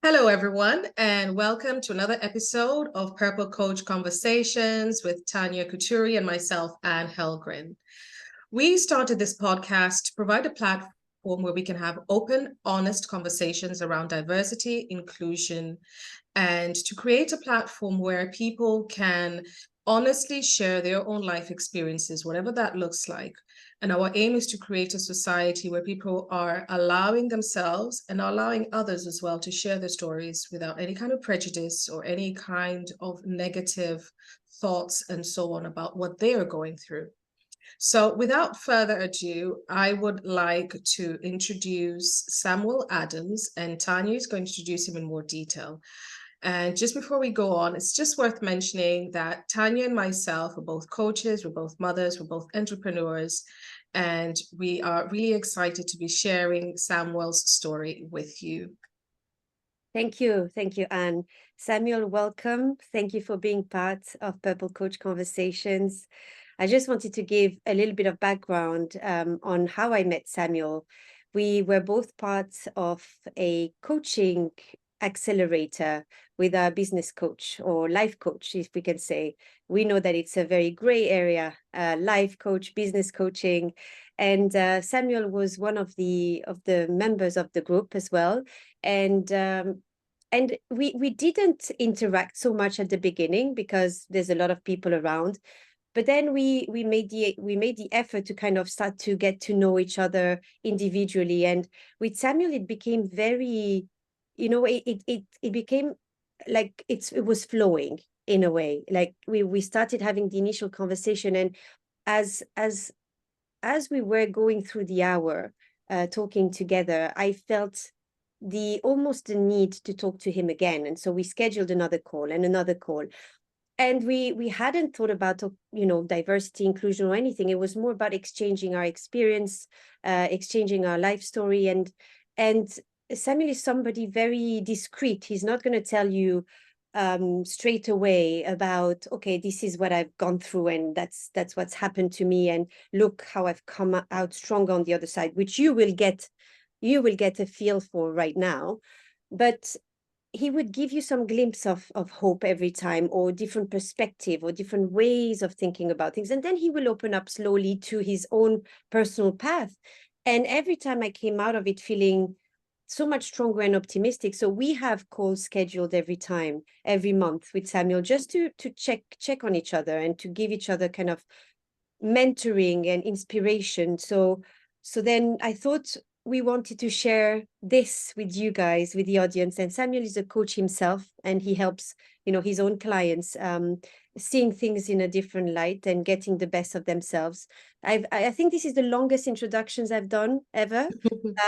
Hello, everyone, and welcome to another episode of Purple Coach Conversations with Tanya Couturi and myself, Anne Helgren. We started this podcast to provide a platform where we can have open, honest conversations around diversity, inclusion, and to create a platform where people can honestly share their own life experiences, whatever that looks like. And our aim is to create a society where people are allowing themselves and allowing others as well to share their stories without any kind of prejudice or any kind of negative thoughts and so on about what they are going through. So, without further ado, I would like to introduce Samuel Adams, and Tanya is going to introduce him in more detail. And just before we go on, it's just worth mentioning that Tanya and myself are both coaches, we're both mothers, we're both entrepreneurs, and we are really excited to be sharing Samuel's story with you. Thank you. Thank you, Anne. Samuel, welcome. Thank you for being part of Purple Coach Conversations. I just wanted to give a little bit of background on how I met Samuel. We were both parts of a coaching accelerator with our business coach or life coach, if we can say. We know that it's a very gray area, life coach, business coaching. And Samuel was one of the members of the group as well. And we didn't interact so much at the beginning because there's a lot of people around, but then we made the effort to kind of start to get to know each other individually. And with Samuel it became very, it became like it was flowing in a way. Like we started having the initial conversation, and as as as we were going through the hour talking together, I felt almost the need to talk to him again. And so we scheduled another call and another call. And we hadn't thought about, diversity, inclusion, or anything. It was more about exchanging our experience, exchanging our life story. And Samuel is somebody very discreet. He's not going to tell you straight away about, okay, this is what I've gone through, and that's what's happened to me, and look how I've come out stronger on the other side, which you will get a feel for right now. But he would give you some glimpse of hope every time, or different perspective, or different ways of thinking about things. And then he will open up slowly to his own personal path. And every time I came out of it feeling so much stronger and optimistic. So we have calls scheduled every month with Samuel, just to check on each other and to give each other kind of mentoring and inspiration. So then I thought we wanted to share this with you guys, with the audience. And Samuel is a coach himself, and he helps, his own clients seeing things in a different light and getting the best of themselves. I think this is the longest introductions I've done ever.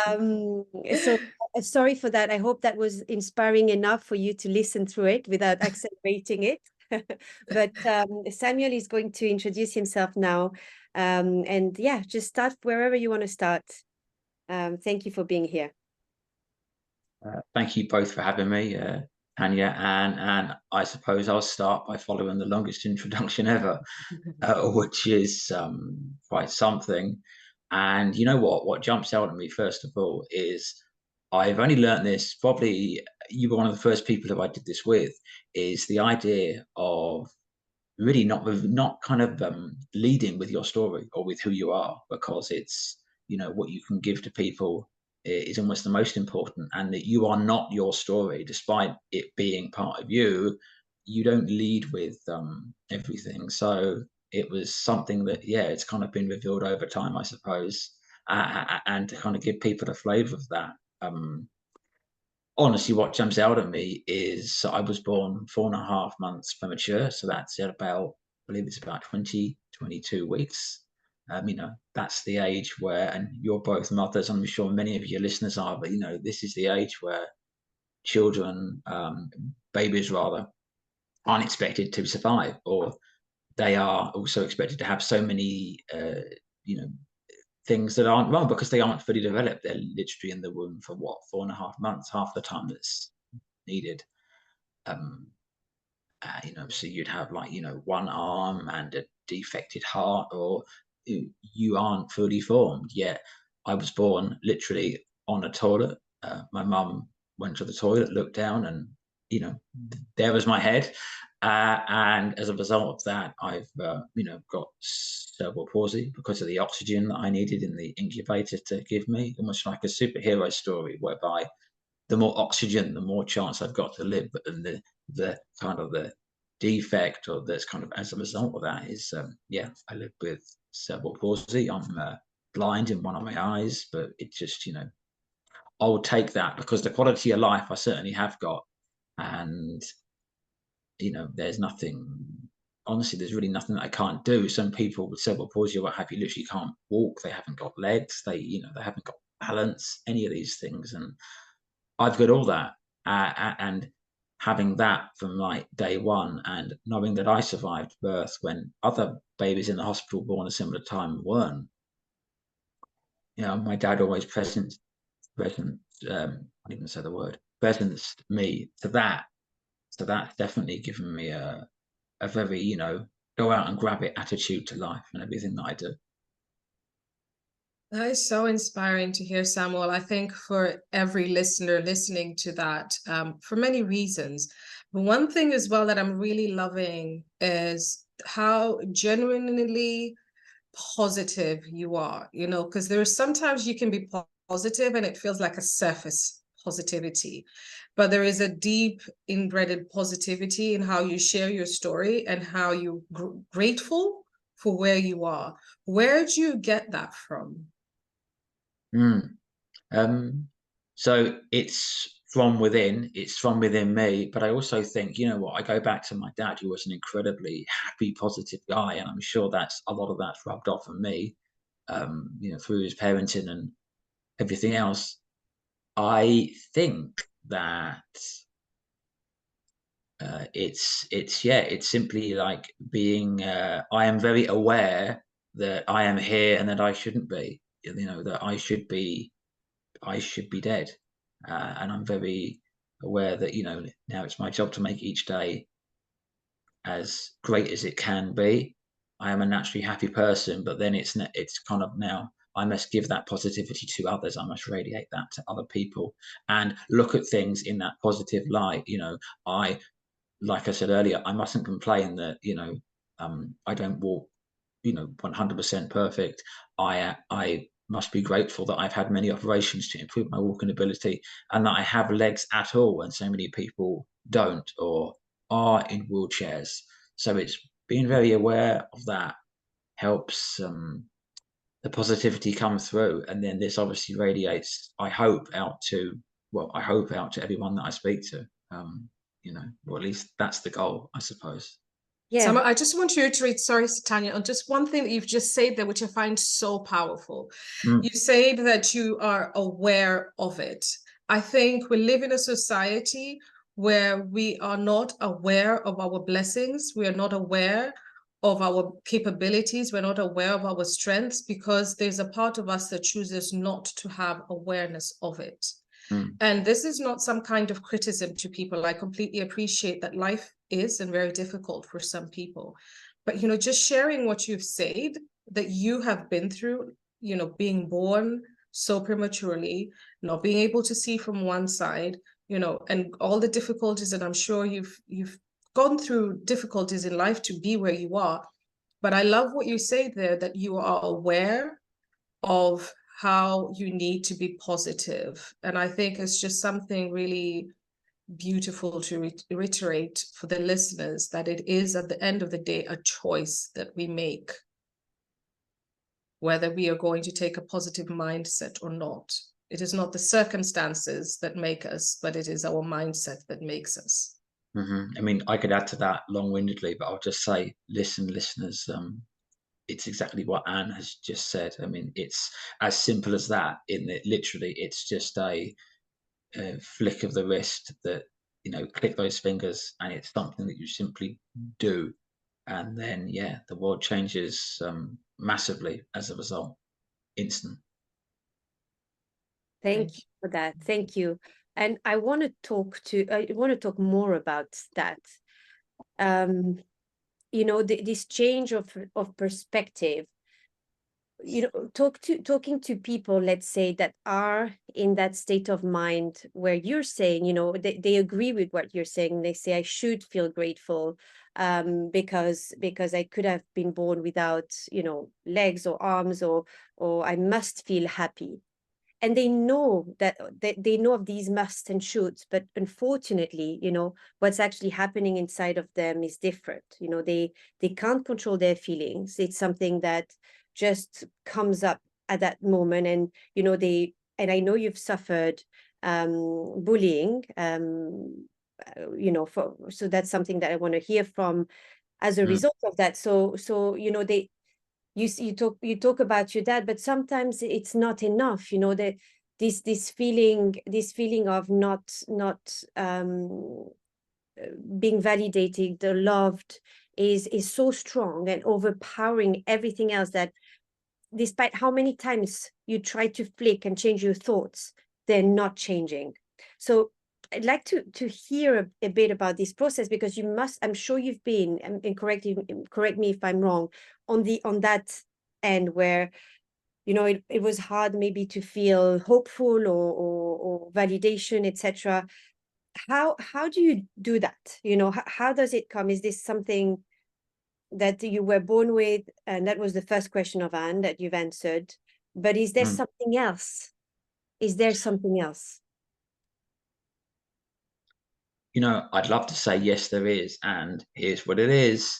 So sorry for that. I hope that was inspiring enough for you to listen through it without accelerating it. But Samuel is going to introduce himself now. And yeah, just start wherever you want to start. Thank you for being here. Thank you both for having me, Tanya, and I suppose I'll start by following the longest introduction ever, which is quite something. And you know what jumps out at me first of all is I've only learned this, probably you were one of the first people who I did this with, is the idea of really not kind of leading with your story or with who you are, because it's, what you can give to people is almost the most important, and that you are not your story despite it being part of you. You don't lead with everything. So it was something that, yeah, it's kind of been revealed over time, I suppose, and to kind of give people a flavor of that. Honestly, what jumps out at me is I was born 4.5 months premature. So that's at about, I believe it's about 22 weeks. That's the age where, and you're both mothers, I'm sure many of your listeners are, but, this is the age where children, babies rather, aren't expected to survive, or they are also expected to have so many, you know, things that aren't wrong because they aren't fully developed. They're literally in the womb for what, 4.5 months, half the time that's needed. Um, so you'd have like, one arm and a defected heart, or you aren't fully formed yet. I was born literally on a toilet. My mum went to the toilet, looked down, and there was my head. And as a result of that, I've got cerebral palsy because of the oxygen that I needed in the incubator to give me, almost like a superhero story, whereby the more oxygen, the more chance I've got to live. But then the kind of the defect, or that's kind of as a result of that, is I live with cerebral palsy. I'm blind in one of my eyes, but it just I'll take that, because the quality of life I certainly have got. And there's nothing, honestly, there's really nothing that I can't do. Some people with cerebral palsy or what have you literally can't walk. They haven't got legs. They haven't got balance, any of these things. And I've got all that. And having that from like day one, and knowing that I survived birth when other babies in the hospital born a similar time weren't. My dad always present, I can't even say the word, presents me to that. So that's definitely given me a very, go out and grab it attitude to life and everything that I do. That is so inspiring to hear, Samuel. I think for every listener listening to that, for many reasons. But one thing as well that I'm really loving is how genuinely positive you are, because there's sometimes you can be positive and it feels like a surface positivity, but there is a deep inbred positivity in how you share your story and how you're grateful for where you are. Where do you get that from? So it's from within, me. But I also think, I go back to my dad, who was an incredibly happy, positive guy. And I'm sure that's a lot of that's rubbed off on me, through his parenting and everything else. I think that it's simply like being, I am very aware that I am here and that I shouldn't be, that I should be dead. And I'm very aware that, now it's my job to make each day as great as it can be. I am a naturally happy person, but then it's kind of, now I must give that positivity to others. I must radiate that to other people and look at things in that positive light. Like I said earlier, I mustn't complain that, I don't walk, 100% perfect. I must be grateful that I've had many operations to improve my walking ability, and that I have legs at all, and so many people don't, or are in wheelchairs. So it's being very aware of that helps the positivity come through, and then this obviously radiates, I hope out to everyone that I speak to. Or at least that's the goal, I suppose. Yeah. So I just want to reiterate, sorry, Tanya, on just one thing that you've just said there, which I find so powerful. You said that you are aware of it. I think we live in a society where we are not aware of our blessings. We are not aware of our capabilities. We're not aware of our strengths, because there's a part of us that chooses not to have awareness of it. And this is not some kind of criticism to people. I completely appreciate that life is and very difficult for some people. But, just sharing what you've said, that you have been through, being born so prematurely, not being able to see from one side, and all the difficulties, and I'm sure you've gone through difficulties in life to be where you are. But I love what you say there, that you are aware of how you need to be positive. And I think it's just something really beautiful to reiterate for the listeners, that it is at the end of the day a choice that we make, whether we are going to take a positive mindset or not. It is not the circumstances that make us, but it is our mindset that makes us. I mean, I could add to that long-windedly, but I'll just say, listeners, it's exactly what Anne has just said. I mean, it's as simple as that. Literally, it's just a flick of the wrist that, click those fingers, and it's something that you simply do. And then, the world changes massively as a result. Instant. Thank you for that. Thank you. And I want to talk more about that. This change of perspective. talking to people, let's say, that are in that state of mind where you're saying, they agree with what you're saying. They say, I should feel grateful because I could have been born without, legs or arms, or I must feel happy. And they know that they know of these musts and shoulds, but unfortunately, what's actually happening inside of them is different. They can't control their feelings. It's something that just comes up at that moment. And and I know you've suffered bullying, so that's something that I want to hear from as a result of that. So they you talk about your dad, but sometimes it's not enough, that this feeling of not being validated or loved is so strong and overpowering everything else, that despite how many times you try to flick and change your thoughts, they're not changing. So I'd like to hear a bit about this process, because I'm sure you've been, and correct me if I'm wrong, on that end where, it was hard maybe to feel hopeful or validation, etc. How do you do that? How does it come? Is this something that you were born with? And that was the first question of Anne that you've answered. But is there something else? Is there something else? I'd love to say yes, there is, and here's what it is.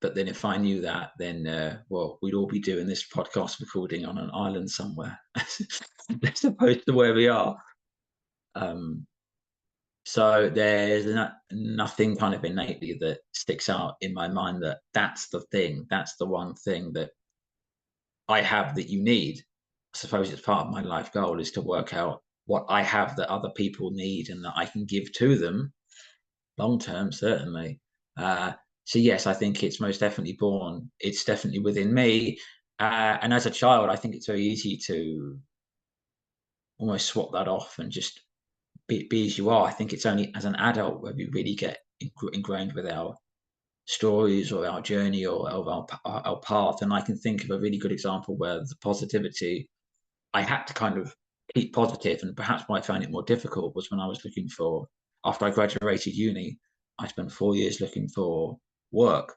But then if I knew that, then, well, we'd all be doing this podcast recording on an island somewhere, as opposed to where we are. So there's nothing kind of innately that sticks out in my mind that's the thing, that's the one thing that I have that you need. I suppose it's part of my life goal is to work out what I have that other people need and that I can give to them long term, certainly. So yes, I think it's most definitely born. It's definitely within me. And as a child, I think it's very easy to almost swap that off and just be as you are. I think it's only as an adult where we really get ingrained with our stories or our journey or our path. And I can think of a really good example where the positivity, I had to kind of keep positive, and perhaps why I found it more difficult was when I was looking for, after I graduated uni, I spent 4 years looking for work,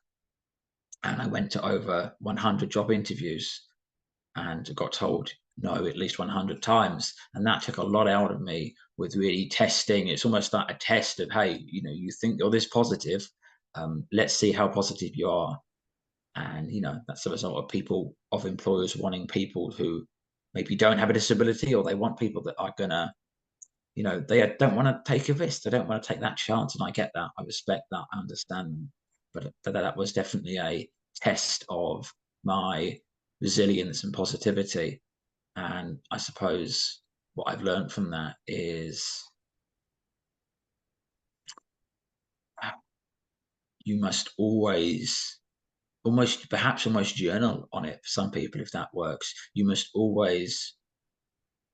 and I went to over 100 job interviews and got told no at least 100 times. And that took a lot out of me with really testing. It's almost like a test of, hey, you think you're this positive. Let's see how positive you are. And, that's the result of employers wanting people who maybe don't have a disability, or they want people that are going to, they don't want to take a risk. They don't want to take that chance. And I get that. I respect that. I understand them. But that was definitely a test of my resilience and positivity. And I suppose what I've learned from that is you must always almost journal on it for some people, if that works. You must always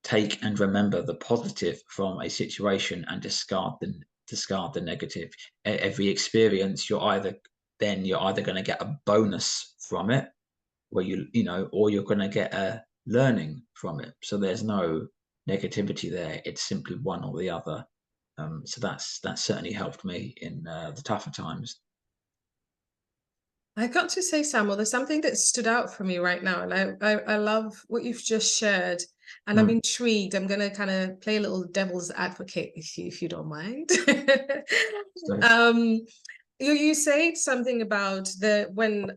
take and remember the positive from a situation and discard the negative. Every experience, you're either going to get a bonus from it, where or you're going to get a learning from it. So there's no negativity there. It's simply one or the other. So that's certainly helped me in the tougher times. I got to say, Samuel, there's something that stood out for me right now, and I love what you've just shared, and I'm intrigued. I'm going to kind of play a little devil's advocate with you, if you don't mind. You said something about when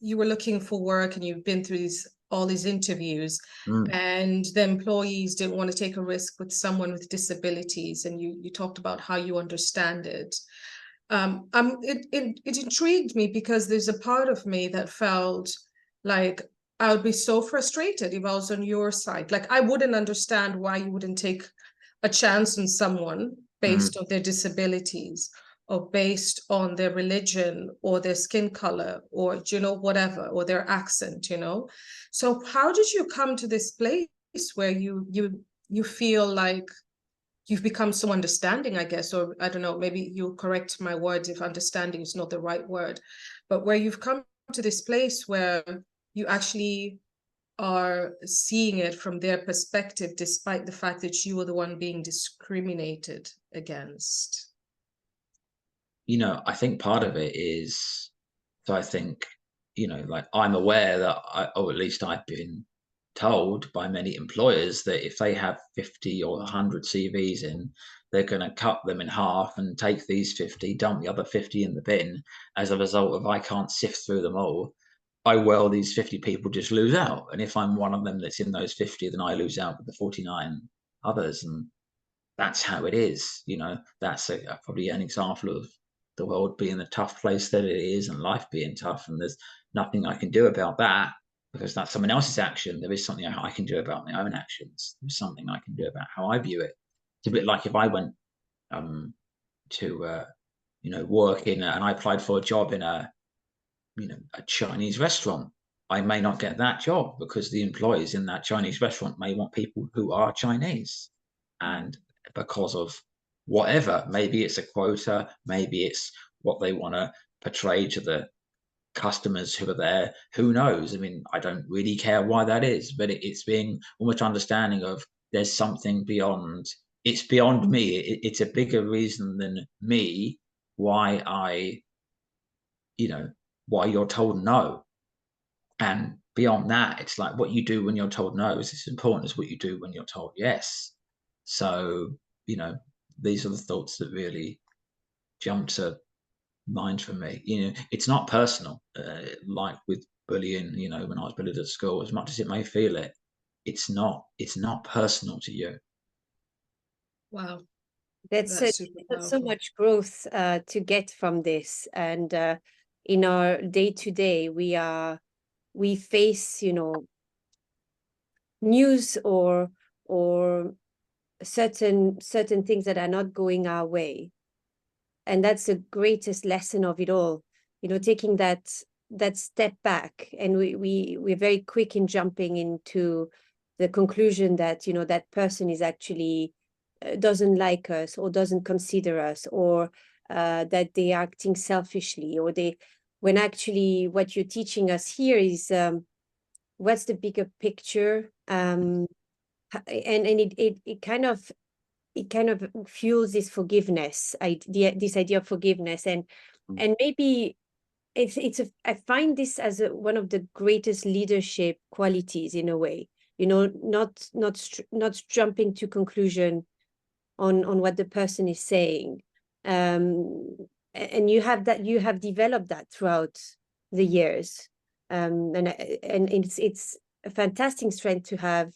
you were looking for work and you've been through all these interviews, and the employees didn't want to take a risk with someone with disabilities, and you talked about how you understand it. It intrigued me, because there's a part of me that felt like I would be so frustrated if I was on your side. Like, I wouldn't understand why you wouldn't take a chance on someone based on their disabilities, or based on their religion, or their skin color, or whatever, or their accent. So how did you come to this place where you feel like you've become so understanding, I guess, or I don't know, maybe you'll correct my words if understanding is not the right word, but where you've come to this place where you actually are seeing it from their perspective, despite the fact that you were the one being discriminated against? I think part of it is, so I think, like I'm aware that or at least I've been told by many employers that if they have 50 or 100 CVs in, they're going to cut them in half and take these 50, dump the other 50 in the bin as a result of I can't sift through them all. These 50 people just lose out. And if I'm one of them that's in those 50, then I lose out with the 49 others. And that's how it is. That's probably an example of the world being the tough place that it is and life being tough. And there's nothing I can do about that because that's someone else's action. There is something I can do about my own actions. There's something I can do about how I view it. It's a bit like if I went to work in and I applied for a job in a Chinese restaurant. I may not get that job because the employees in that Chinese restaurant may want people who are Chinese. And because of whatever, maybe it's a quota, maybe it's what they want to portray to the customers who are there. Who knows? I mean, I don't really care why that is, but it's being almost understanding of there's something beyond. It's beyond me. It's a bigger reason than me why why you're told no. And beyond that, it's like what you do when you're told no is as important as what you do when you're told yes. So, these are the thoughts that really jump to mind for me. It's not personal, like with bullying, when I was bullied at school, as much as it may feel it, it's not personal to you. Wow, That's that's super so powerful. much growth to get from this. And in our day-to-day, we face, news or certain things that are not going our way. And that's the greatest lesson of it all, taking that step back. And we're very quick in jumping into the conclusion that, that person is actually doesn't like us or doesn't consider us, or that they are acting selfishly, or when actually what you're teaching us here is what's the bigger picture. And it kind of fuels this forgiveness idea, this idea of forgiveness. And maybe I find this as one of the greatest leadership qualities in a way, not jumping to conclusion on what the person is saying. And you have developed that throughout the years. And it's a fantastic strength to have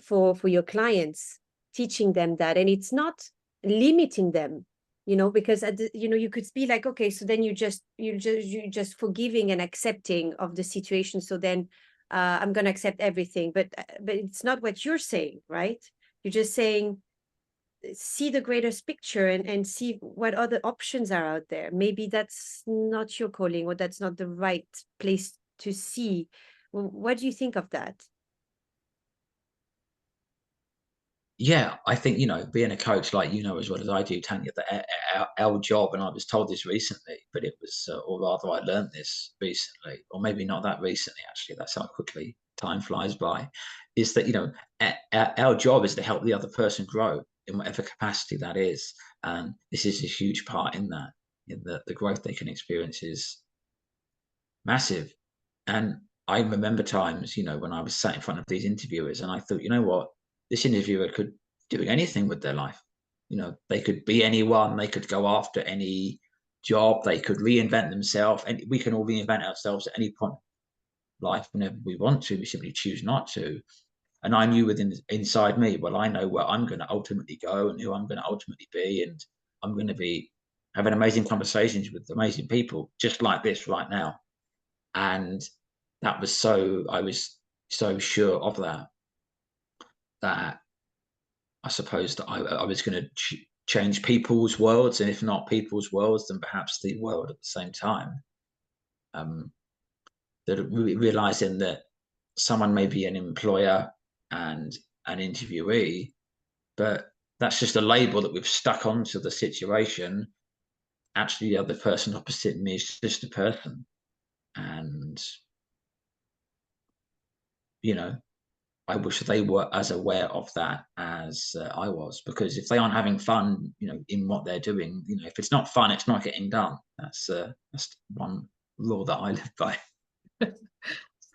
for your clients, teaching them that. And it's not limiting them, because you could be like, okay, so then you just forgiving and accepting of the situation, so then I'm going to accept everything. But it's not what you're saying, right? You're just saying, see the greatest picture and see what other options are out there. Maybe that's not your calling, or that's not the right place to see. What do you think of that? Yeah, I think, being a coach, like, as well as I do, Tanya, that our job, and I was told this recently, but it was, or rather I learned this recently, or maybe not that recently, actually, that's how quickly time flies by, is that, our job is to help the other person grow in whatever capacity that is. And this is a huge part in that, in the growth they can experience is massive. And I remember times, when I was sat in front of these interviewers and I thought, you know what, this interviewer could do anything with their life. They could be anyone, they could go after any job, they could reinvent themselves, and we can all reinvent ourselves at any point in life whenever we want to. We simply choose not to. And I knew inside me, well, I know where I'm going to ultimately go and who I'm going to ultimately be, and I'm going to be having amazing conversations with amazing people, just like this right now. And I was so sure of that I suppose that I was going to change people's worlds, and if not people's worlds, then perhaps the world at the same time. That realizing that someone may be an employer and an interviewee, but that's just a label that we've stuck onto the situation. Actually, the other person opposite me is just a person, and you know, I wish they were as aware of that as I was, because if they aren't having fun, in what they're doing, if it's not fun, it's not getting done. That's one rule that I live by.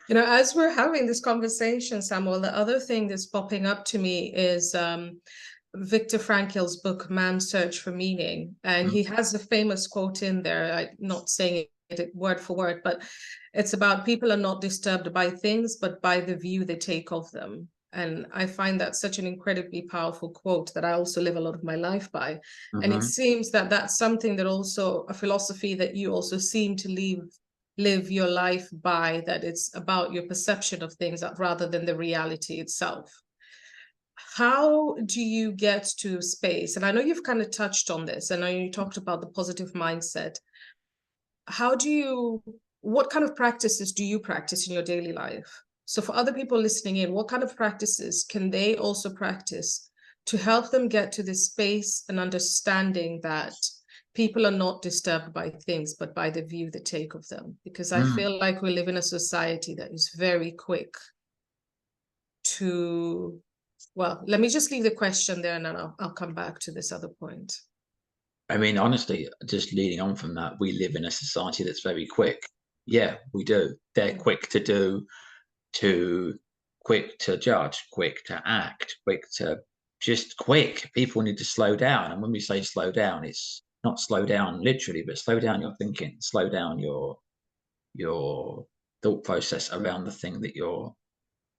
As we're having this conversation, Samuel, the other thing that's popping up to me is Viktor Frankl's book, Man's Search for Meaning. And he has a famous quote in there, I'm not saying it word for word, but it's about people are not disturbed by things, but by the view they take of them. And I find that such an incredibly powerful quote that I also live a lot of my life by. And it seems that that's something that also, a philosophy that you also seem to live your life by, that it's about your perception of things rather than the reality itself. How do you get to space? And I know you've kind of touched on this. I know you talked about the positive mindset. What kind of practices do you practice in your daily life? So for other people listening in, what kind of practices can they also practice to help them get to this space and understanding that people are not disturbed by things, but by the view they take of them? Because I feel like we live in a society that is very quick to, well, let me just leave the question there and then I'll come back to this other point. I mean, honestly, just leading on from that, we live in a society that's very quick. Yeah, we do. They're quick to do, quick to judge, quick to act, quick to just quick. People need to slow down. And when we say slow down, it's not slow down literally, but slow down your thinking, slow down your thought process around the thing that you're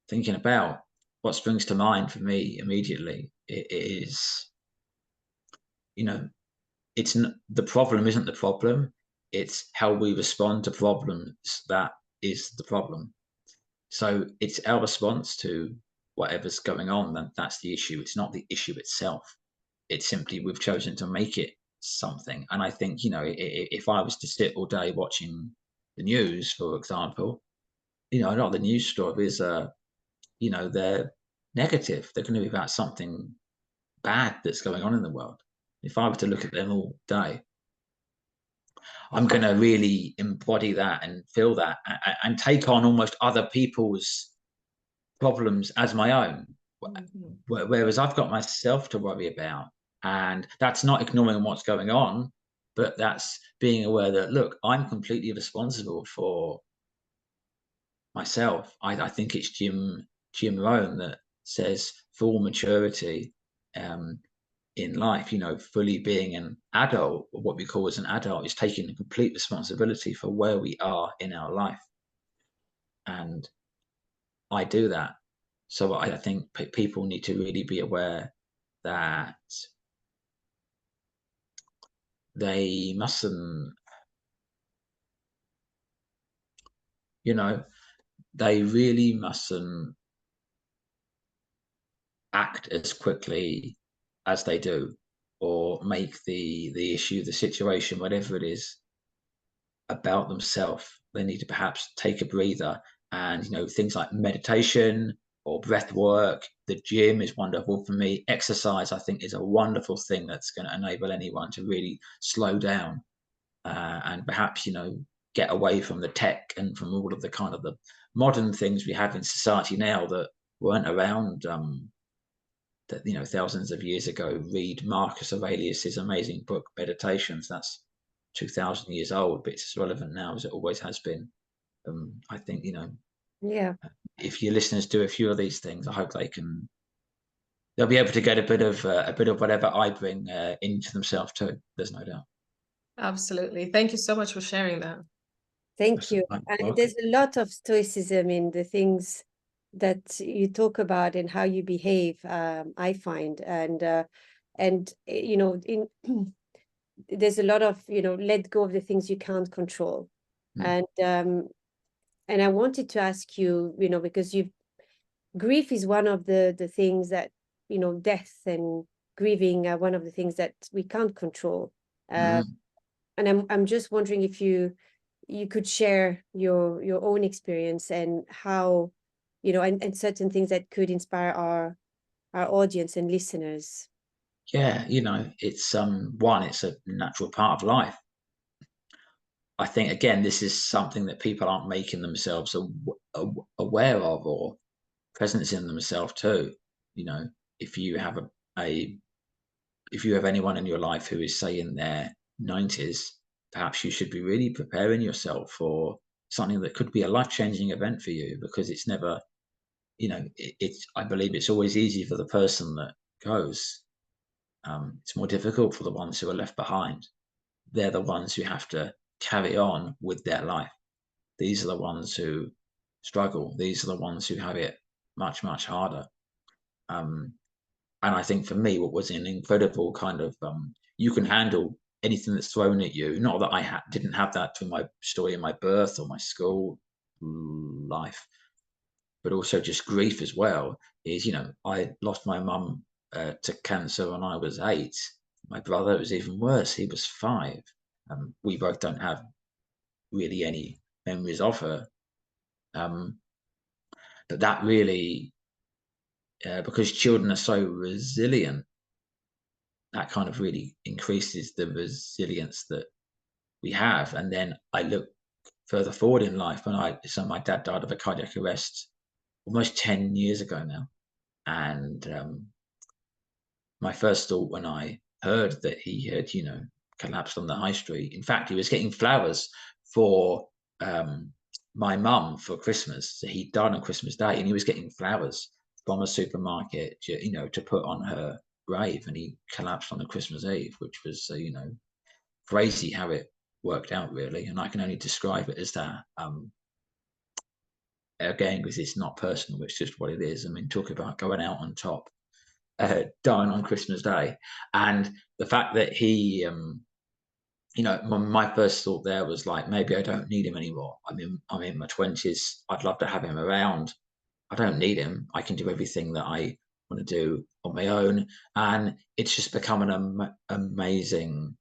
thinking about. What springs to mind for me immediately is, the problem isn't the problem. It's how we respond to problems that is the problem. So it's our response to whatever's going on that's the issue. It's not the issue itself. It's simply we've chosen to make it something. And I think, if I was to sit all day watching the news, for example, a lot of the news stories are, they're negative. They're going to be about something bad that's going on in the world. If I were to look at them all day, I'm going to really embody that and feel that and take on almost other people's problems as my own. Whereas I've got myself to worry about. And that's not ignoring what's going on, but that's being aware that, look, I'm completely responsible for myself. I think it's Jim Rohn that says full maturity in life, fully being an adult, or what we call as an adult, is taking complete responsibility for where we are in our life. And I do that. So I think people need to really be aware that they mustn't, they really mustn't act as quickly as they do, or make the issue, the situation, whatever it is, about themselves. They need to perhaps take a breather, and things like meditation or breath work. The gym is wonderful for me. Exercise, I think, is a wonderful thing that's going to enable anyone to really slow down and perhaps get away from the tech and from all of the kind of the modern things we have in society now that weren't around thousands of years ago. Read Marcus Aurelius's amazing book Meditations. That's 2,000 years old, but it's as relevant now as it always has been. I think Yeah. If your listeners do a few of these things, I hope they'll be able to get a bit of whatever I bring into themselves too. There's no doubt. Absolutely. Thank you so much for sharing that. Thank you. And there's a lot of stoicism in the things that you talk about and how you behave, I find. And there's a lot of, let go of the things you can't control. And I wanted to ask you, because grief is one of the things that, death and grieving are one of the things that we can't control. And I'm just wondering if you could share your own experience and how, and certain things that could inspire our audience and listeners. Yeah, it's it's a natural part of life. I think, again, this is something that people aren't making themselves aware of, or presence in themselves too. You know, if you have a if you have anyone in your life who is, say, in their 90s, perhaps you should be really preparing yourself for something that could be a life-changing event for you, because it's never, it's, I believe it's always easy for the person that goes. It's more difficult for the ones who are left behind. They're the ones who have to carry on with their life. These are the ones who struggle. These are the ones who have it much, much harder. Um, And I think for me, what was an incredible kind of, you can handle anything that's thrown at you. Not that I didn't have that through my story in my birth or my school life, but also just grief as well. Is, I lost my mum to cancer when I was 8. My brother was even worse. He was 5. We both don't have really any memories of her. Um, but that really, because children are so resilient, that kind of really increases the resilience that we have. And then I look further forward in life, so my dad died of a cardiac arrest almost 10 years ago now. And my first thought when I heard that he had, collapsed on the high street, in fact, he was getting flowers for my mum for Christmas. So he died on Christmas Day, and he was getting flowers from a supermarket, to put on her grave, and he collapsed on the Christmas Eve, which was, crazy how it worked out, really. And I can only describe it as that. Again, because it's not personal, it's just what it is. I mean, talk about going out on top, dying on Christmas Day. And the fact that he, my first thought there was like, maybe I don't need him anymore. I'm in my 20s. I'd love to have him around. I don't need him. I can do everything that I want to do on my own. And it's just become an amazing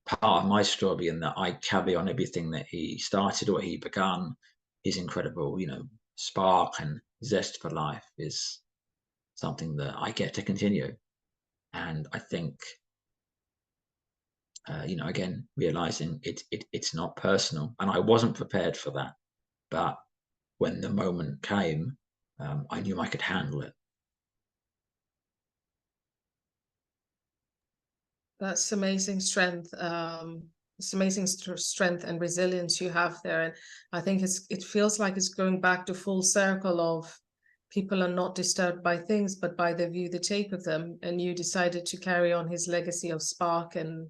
part of my story, in that I carry on everything that he started or he began. His incredible, spark and zest for life is something that I get to continue. And I think, again, realizing it's not personal, and I wasn't prepared for that. But when the moment came, I knew I could handle it. That's amazing strength. It's amazing strength and resilience you have there. And I think it feels like it's going back to full circle of people are not disturbed by things, but by the view they take of them. And you decided to carry on his legacy of spark and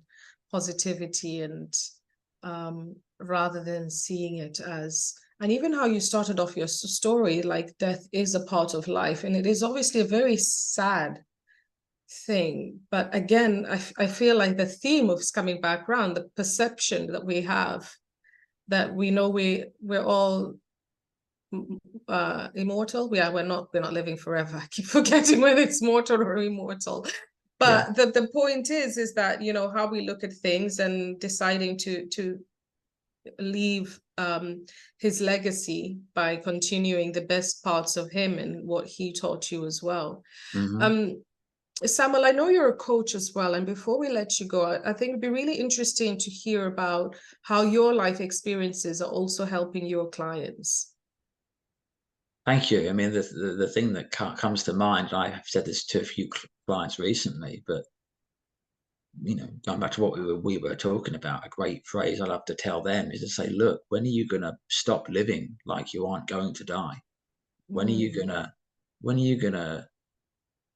positivity, and rather than seeing it as, and even how you started off your story, like death is a part of life. And it is obviously a very sad thing. But again, I feel like the theme is coming back around, the perception that we have, that we know we're all immortal. We're not living forever. I keep forgetting whether it's mortal or immortal. But Yeah. the point is that, how we look at things and deciding to leave his legacy by continuing the best parts of him and what he taught you as well. Hmm. Um, Samuel, I know you're a coach as well. And before we let you go, I think it'd be really interesting to hear about how your life experiences are also helping your clients. Thank you. I mean, the thing that comes to mind, and I have said this to a few clients recently, but going back to what we were talking about, a great phrase I love to tell them is to say, look, when are you going to stop living like you aren't going to die? When are you Mm. gonna when are you gonna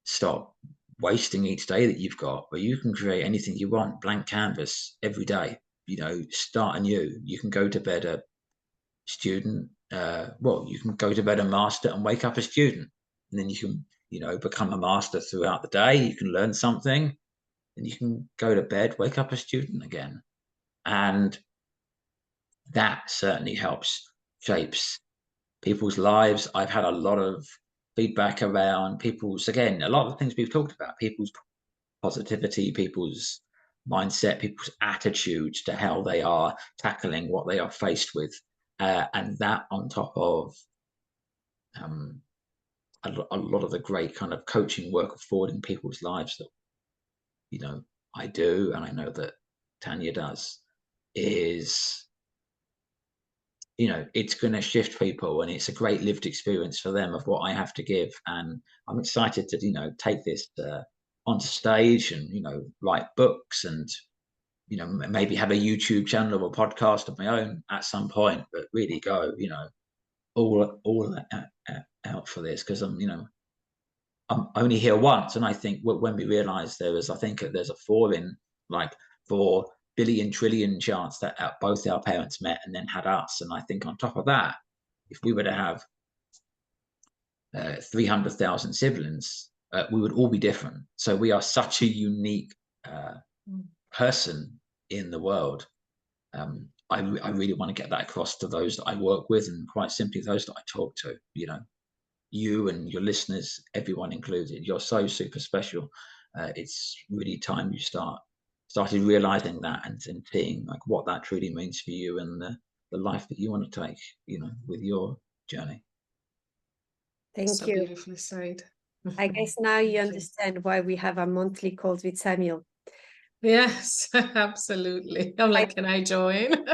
stop wasting each day that you've got, where you can create anything you want, blank canvas every day? Start anew. You can go to bed a student. You can go to bed a master and wake up a student, and then you can, become a master throughout the day. You can learn something, and you can go to bed, wake up a student again. And that certainly helps shapes people's lives. I've had a lot of feedback around again, a lot of the things we've talked about, people's positivity, people's mindset, people's attitudes to how they are tackling what they are faced with. And that on top of um, a lot of the great kind of coaching work of forwarding people's lives that, I do, and I know that Tanya does, is you know, it's going to shift people, and it's a great lived experience for them of what I have to give. And I'm excited to, you know, take this onto stage and, you know, write books and, you know, maybe have a YouTube channel or a podcast of my own at some point, but really go, you know, all out for this, because I'm, you know, I'm only here once. And I think when we realize I think there's a 4 trillion chance that both our parents met and then had us. And I think on top of that, if we were to have 300,000 siblings, we would all be different. So we are such a unique person in the world. I really want to get that across to those that I work with, and quite simply those that I talk to. You know, you and your listeners, everyone included, you're so super special. It's really time you started realizing that, and seeing like what that truly means for you and the life that you want to take, you know, with your journey. Thank So you. beautifully said. I guess now you Thank you. understand why we have our monthly calls with Samuel. Yes, absolutely. I'm like, can I join?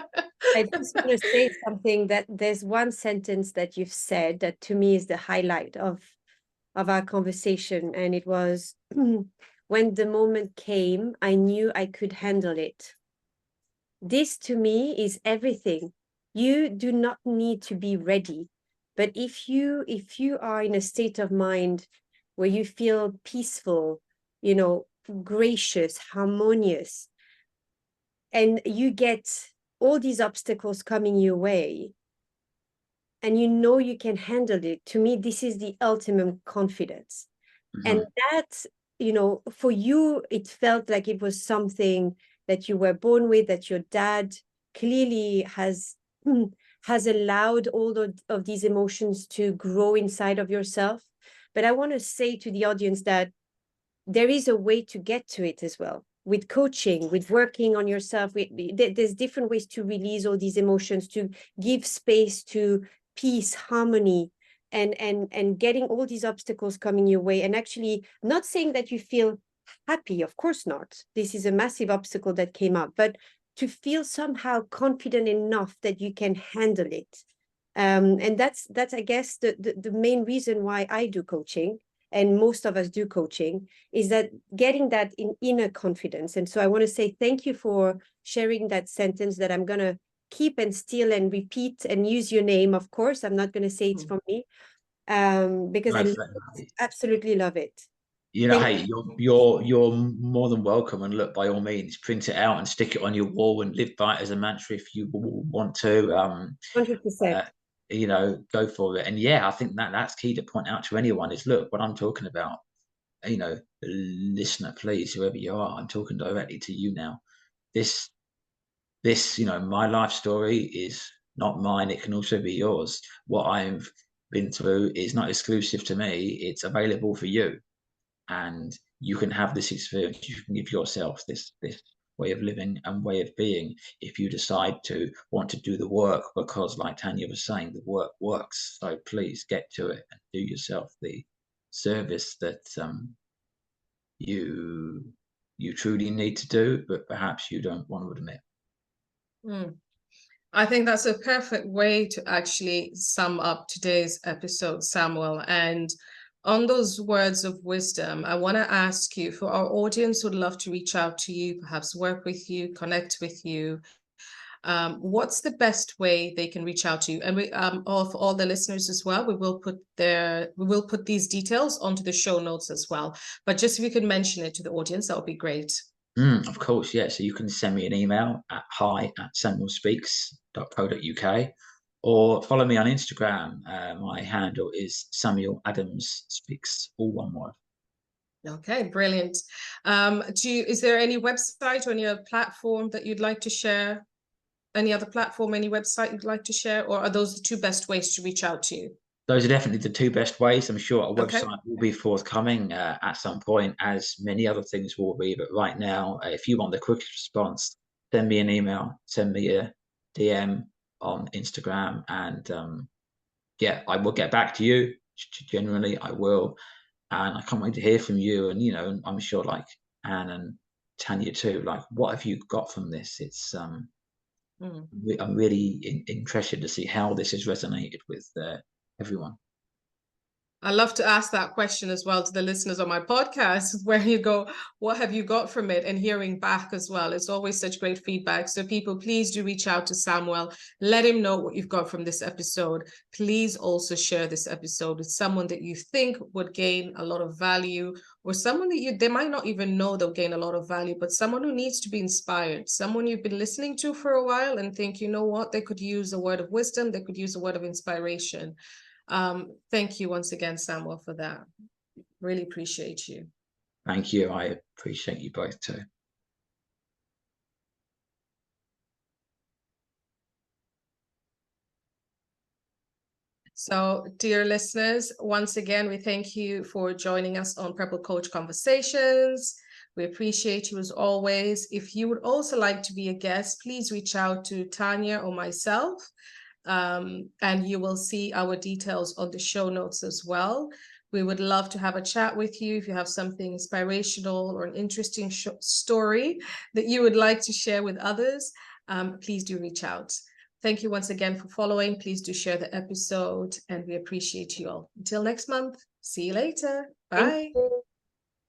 I just want to say something, that there's one sentence that you've said that to me is the highlight of our conversation. And it was, when the moment came, I knew I could handle it. This to me is everything. You do not need to be ready. But if you are in a state of mind where you feel peaceful, you know, gracious, harmonious, and you get all these obstacles coming your way, and you know you can handle it, to me, this is the ultimate confidence. Mm-hmm. And that, you know, for you, it felt like it was something that you were born with, that your dad clearly has allowed all of these emotions to grow inside of yourself. But I want to say to the audience that there is a way to get to it as well, with coaching, with working on yourself. There's different ways to release all these emotions, to give space to peace, harmony, and getting all these obstacles coming your way. And actually, not saying that you feel happy, of course not. This is a massive obstacle that came up, but to feel somehow confident enough that you can handle it. And that's I guess the main reason why I do coaching, and most of us do coaching, is that getting that inner confidence. And so I want to say thank you for sharing that sentence that I'm going to keep and steal and repeat and use your name. Of course, I'm not going to say it's from me, because I absolutely love it. You know, hey, you're more than welcome. And look, by all means, print it out and stick it on your wall and live by it as a mantra if you want to. 100%. You know, go for it. And yeah, I think that's key to point out to anyone is, look, what I'm talking about, you know, listener, please, whoever you are, I'm talking directly to you now. This, you know, my life story is not mine. It can also be yours. What I've been through is not exclusive to me. It's available for you. And you can have this experience. You can give yourself this way of living and way of being if you decide to want to do the work, because like Tanya was saying, the work works. So please get to it and do yourself the service that you truly need to do, but perhaps you don't want to admit. I think that's a perfect way to actually sum up today's episode, Samuel. And on those words of wisdom, I want to ask you, for our audience who'd love to reach out to you, perhaps work with you, connect with you, what's the best way they can reach out to you? And we, for all the listeners as well, we will put these details onto the show notes as well. But just if you could mention it to the audience, that would be great. Of course, yeah. So you can send me an email at hi@samuelspeaks.co.uk, or follow me on Instagram. My handle is Samuel Adams Speaks, all one word. Okay, brilliant. Is there any website or any other platform that you'd like to share? Any other platform, any website you'd like to share, or are those the two best ways to reach out to you? Those are definitely the two best ways. I'm sure a website will be forthcoming at some point, as many other things will be. But right now, if you want the quickest response, send me an email, send me a DM on Instagram, and yeah, I will get back to you. Generally, I will, and I can't wait to hear from you. And you know, I'm sure like Anne and Tanya too. Like, what have you got from this? It's I'm really interested to see how this has resonated with everyone. I love to ask that question as well to the listeners on my podcast, where you go, what have you got from it? And hearing back as well. It's always such great feedback. So people, please do reach out to Samuel. Let him know what you've got from this episode. Please also share this episode with someone that you think would gain a lot of value, or someone that they might not even know they'll gain a lot of value, but someone who needs to be inspired, someone you've been listening to for a while and think, you know what, they could use a word of wisdom, they could use a word of inspiration. Thank you once again, Samuel, for that. Really appreciate you. Thank you. I appreciate you both too. So, dear listeners, once again, we thank you for joining us on Purple Coach Conversations. We appreciate you as always. If you would also like to be a guest, please reach out to Tanya or myself. And you will see our details on the show notes as well. We would love to have a chat with you. If you have something inspirational or an interesting story that you would like to share with others, please do reach out. Thank you once again for following. Please do share the episode, and we appreciate you all. Until next month, see you later. Bye.